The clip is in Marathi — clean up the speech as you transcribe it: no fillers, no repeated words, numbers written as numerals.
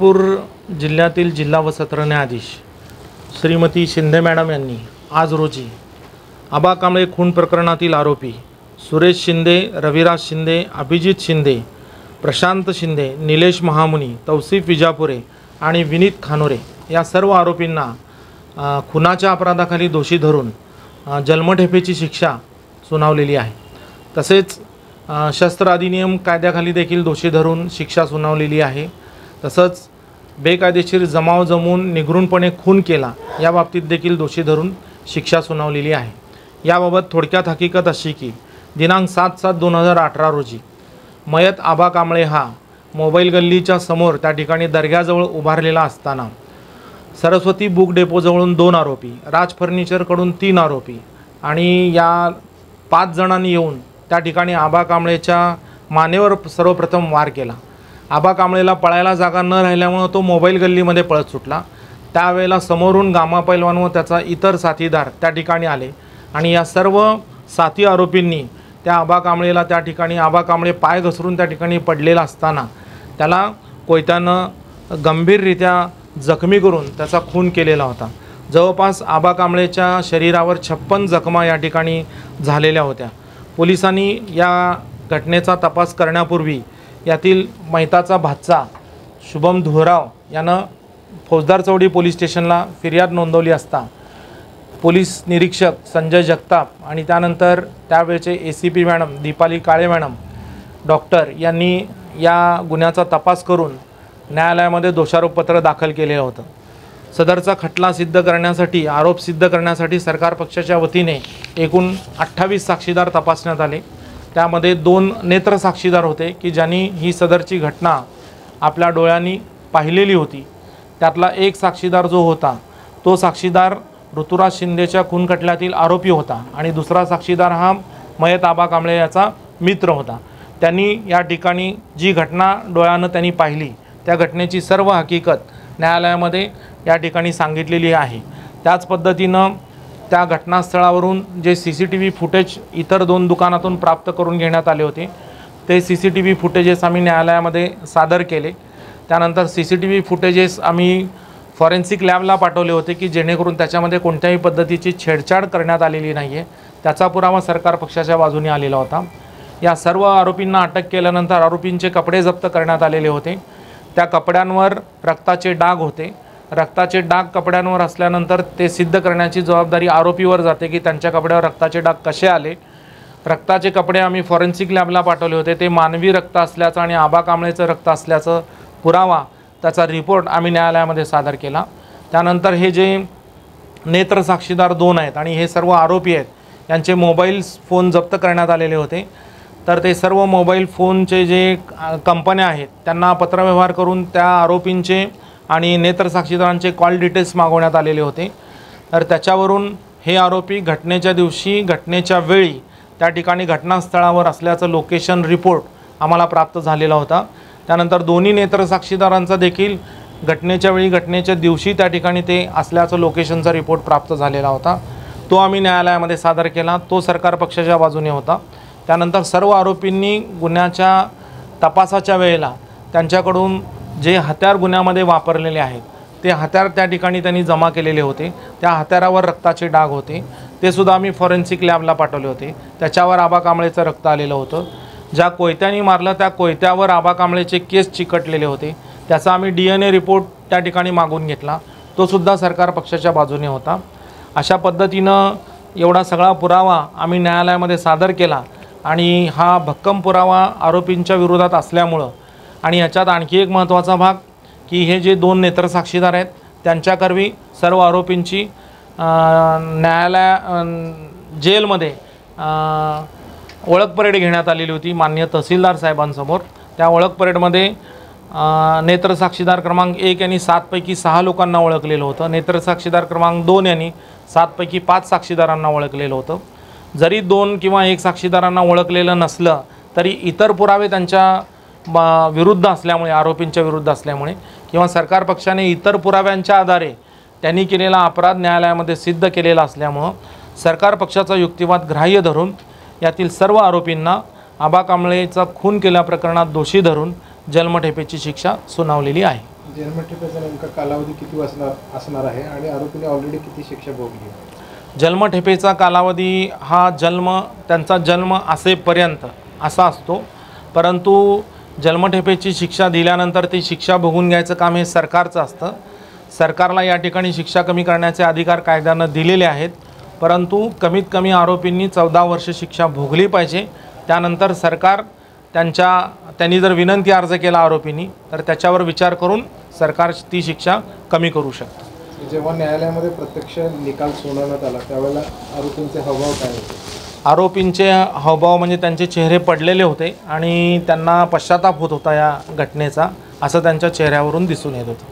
सोलापूर जिल्ह्यातील जिल्हा व सत्र न्यायाधीश श्रीमती शिंदे मॅडम यांनी आज रोजी आबा कांबळे खून प्रकरणातील आरोपी सुरेश शिंदे, रविराज शिंदे, अभिजित शिंदे, प्रशांत शिंदे, निलेश महामुनी, तौसिफ विजापुरे आणि विनीत खानोरे या सर्व आरोपींना खुनाच्या अपराधाखाली दोषी धरून जन्मठेपेची शिक्षा सुनावलेली आहे। तसेच शस्त्र अधिनियम कायद्याखाली देखील दोषी धरून शिक्षा सुनावलेली आहे। तसंच बेकायदेशीर जमाव जमवून निगरूनपणे खून केला या बाबतीत देखील दोषी धरून शिक्षा सुनावलेली आहे। याबाबत थोडक्यात हकीकत अशी की दिनांक 7/7/2018 रोजी मयत आबा कांबळे हा मोबाईल गल्लीच्या समोर त्या ठिकाणी दर्ग्याजवळ उभारलेला असताना सरस्वती बुक डेपोजवळून 2 आरोपी, राज फर्निचरकडून 3 आरोपी आणि या 5 जणांनी येऊन त्या ठिकाणी आबा कांबळेच्या मानेवर सर्वप्रथम वार केला। आबा कांबळेला पळायला जागा न राहिल्यामुळे तो मोबाईल गल्लीमध्ये पळत सुटला। त्यावेळेला समोरून गामा पैलवान व त्याचा इतर साथीदार त्या ठिकाणी आले आणि या सर्व साथी आरोपींनी त्या आबा कांबळेला त्या ठिकाणी आबा कांबळे पाय घसरून त्या ठिकाणी पडलेला असताना त्याला कोयत्यानं गंभीररित्या जखमी करून त्याचा खून केलेला होता। जवळपास आबा कांबळेच्या शरीरावर 56 जखमा या ठिकाणी झालेल्या होत्या। पोलिसांनी या घटनेचा तपास करण्यापूर्वी यातील मैताचा भाचा शुभम धुराव यानं फौजदार चौडी पोलीस स्टेशनला फिर्याद नोंदवली असता पोलीस निरीक्षक संजय जगताप आणि त्यानंतर त्यावेळचे ACP मॅडम दीपाली काळे मॅडम डॉक्टर यांनी या गुन्ह्याचा तपास करून न्यायालयामध्ये दोषारोपपत्र दाखल केलेलं होतं। सदरचा खटला सिद्ध करण्यासाठी आरोप सिद्ध करण्यासाठी सरकार पक्षाच्या वतीने एकूण 28 साक्षीदार तपासण्यात आले। त्यामध्ये 2 नेत्र साक्षीदार होते की ज्यांनी ही सदरची घटना आपल्या डोळ्यांनी पाहिलेली होती। त्यातला एक साक्षीदार जो होता तो साक्षीदार ऋतुराज शिंदेच्या खून खटल्यातील आरोपी होता आणि दुसरा साक्षीदार हा मयत आबा कांबळे याचा मित्र होता। त्यांनी या ठिकाणी जी घटना डोळ्यानं त्यांनी पाहिली त्या घटनेची सर्व हकीकत न्यायालयामध्ये या ठिकाणी सांगितलेली आहे। त्याच पद्धतीनं त्या घटनास्थळावरून जे CCTV फुटेज इतर 2 दुकानातून प्राप्त करून घेण्यात आले होते ते CCTV फुटेजेस आम्ही न्यायालयामध्ये सादर केले। त्यानंतर CCTV फुटेजेस आम्ही फॉरेन्सिक लॅबला पाठवले होते की जेणेकरून त्याच्यामध्ये कोणत्याही पद्धतीची छेडछाड करण्यात आलेली नाही आहे। त्याचा पुरावा सरकार पक्षाच्या बाजूने आलेला होता। या सर्व आरोपींना अटक केल्यानंतर आरोपींचे कपडे जप्त करण्यात आलेले होते। त्या कपड्यांवर रक्ताचे डाग होते। रक्ताचे डाग कपड्यांवर असल्यानंतर ते सिद्ध करण्याची जबाबदारी आरोपीवर जाते की त्यांच्या कपड्यावर रक्ताचे डाग कसे आले। रक्ताचे कपडे आम्ही फॉरेन्सिक लॅबला पाठवले होते। ते मानवी रक्त असल्याचं आणि आबा कांबळेचं रक्त असल्याचं पुरावा त्याचा रिपोर्ट आम्ही न्यायालयामध्ये सादर केला। त्यानंतर हे जे नेत्र साक्षीदार 2 आहेत आणि हे सर्व आरोपी आहेत यांचे मोबाईल फोन जप्त करण्यात आलेले होते। तर ते सर्व मोबाईल फोनचे जे कंपन्या आहेत त्यांना पत्रव्यवहार करून त्या आरोपींचे आणि नेत्र साक्षीदारांचे कॉल डिटेल्स मागवण्यात आलेले होते। तर त्याच्यावरून हे आरोपी घटनेच्या दिवशी घटनेच्या वेळी त्या ठिकाणी घटनास्थळावर असल्याचं लोकेशन रिपोर्ट आम्हाला प्राप्त झालेला होता। त्यानंतर दोन्ही नेत्र साक्षीदारांचा देखील घटनेच्या वेळी घटनेच्या दिवशी त्या ठिकाणी ते असल्याचं लोकेशनचा रिपोर्ट प्राप्त झालेला होता। तो आम्ही न्यायालयामध्ये सादर केला। तो सरकार पक्षाच्या बाजूने होता। त्यानंतर सर्व आरोपींनी गुन्ह्याच्या तपासाच्या वेळेला त्यांच्याकडून जे हत्यार गुन्ह्यामध्ये वापरलेले आहेत ते हत्यार त्या ठिकाणी त्यांनी जमा केलेले होते। त्या हत्यारावर रक्ताचे डाग होते। ते सुद्धा आम्ही फॉरेन्सिक लॅबला पाठवले होते। त्याच्यावर आबा कांबळेचं रक्त आलेलं होतं। ज्या कोयत्याने मारलं त्या कोयत्यावर आबा कांबळेचे केस चिकटलेले होते। त्याचा आम्ही DNA रिपोर्ट त्या ठिकाणी मागून घेतला। तो सुद्धा सरकार पक्षाच्या बाजूने होता। अशा पद्धतीनं एवढा सगळा पुरावा आम्ही न्यायालयामध्ये सादर केला आणि हा भक्कम पुरावा आरोपींच्या विरोधात असल्यामुळं आणि याच्यात आणखी एक महत्त्वाचा भाग की हे जे 2 नेत्र साक्षीदार आहेत त्यांच्याकरवी सर्व आरोपींची जेलमध्ये ओळख परेड घेण्यात आलेली होती माननीय तहसीलदार साहेबांसमोर। त्या ओळख परेडमध्ये नेत्र साक्षीदार क्रमांक 1 यांनी 7 पैकी 6 लोकांना ओळखलेलं होतं। नेत्र साक्षीदार क्रमांक 2 यांनी 7 पैकी 5 साक्षीदारांना ओळखलेलं होतं। जरी 2 किंवा 1 साक्षीदारांना ओळखलेलं नसलं तरी इतर पुरावे त्यांच्या विरुद्ध असल्यामुळे आरोपींच्या विरुद्ध असल्यामुळे किंवा सरकार पक्षाने इतर पुराव्यांच्या आधारे त्यांनी केलेला अपराध न्यायालयामध्ये सिद्ध केलेला असल्यामुळं सरकार पक्षाचा युक्तिवाद ग्राह्य धरून यातील सर्व आरोपींना आबा कांबळेचा खून केल्या प्रकरणात दोषी धरून जन्मठेपेची शिक्षा सुनावलेली आहे। जन्मठेपेचा नेमका कालावधी किती असणार आहे आणि आरोपीने ऑलरेडी किती शिक्षा भोगली आहे? जन्मठेपेचा कालावधी हा त्यांचा जन्म असेपर्यंत असा असतो, परंतु जन्मठेपेची शिक्षा दिल्यानंतर ती शिक्षा भोगून घ्यायचं काम हे सरकारचं असतं. सरकारला या ठिकाणी शिक्षा कमी करण्याचे अधिकार कायद्यानं दिलेले आहेत, परंतु कमीत कमी आरोपींनी 14 वर्ष शिक्षा भोगली पाहिजे. त्यानंतर सरकार त्यांनी जर विनंती अर्ज केला आरोपींनी तर त्याच्यावर विचार करून सरकार ती शिक्षा कमी करू शकतं. जेव्हा न्यायालयामध्ये प्रत्यक्ष निकाल सुनावण्यात आला त्यावेळेला आरोपींचे हावभाव काय होते? आरोपींचे हावभाव म्हणजे त्यांचे चेहरे पडलेले होते आणि त्यांना पश्चाताप होत होता या घटनेचा, असं त्यांच्या चेहऱ्यावरून दिसून येत होतं.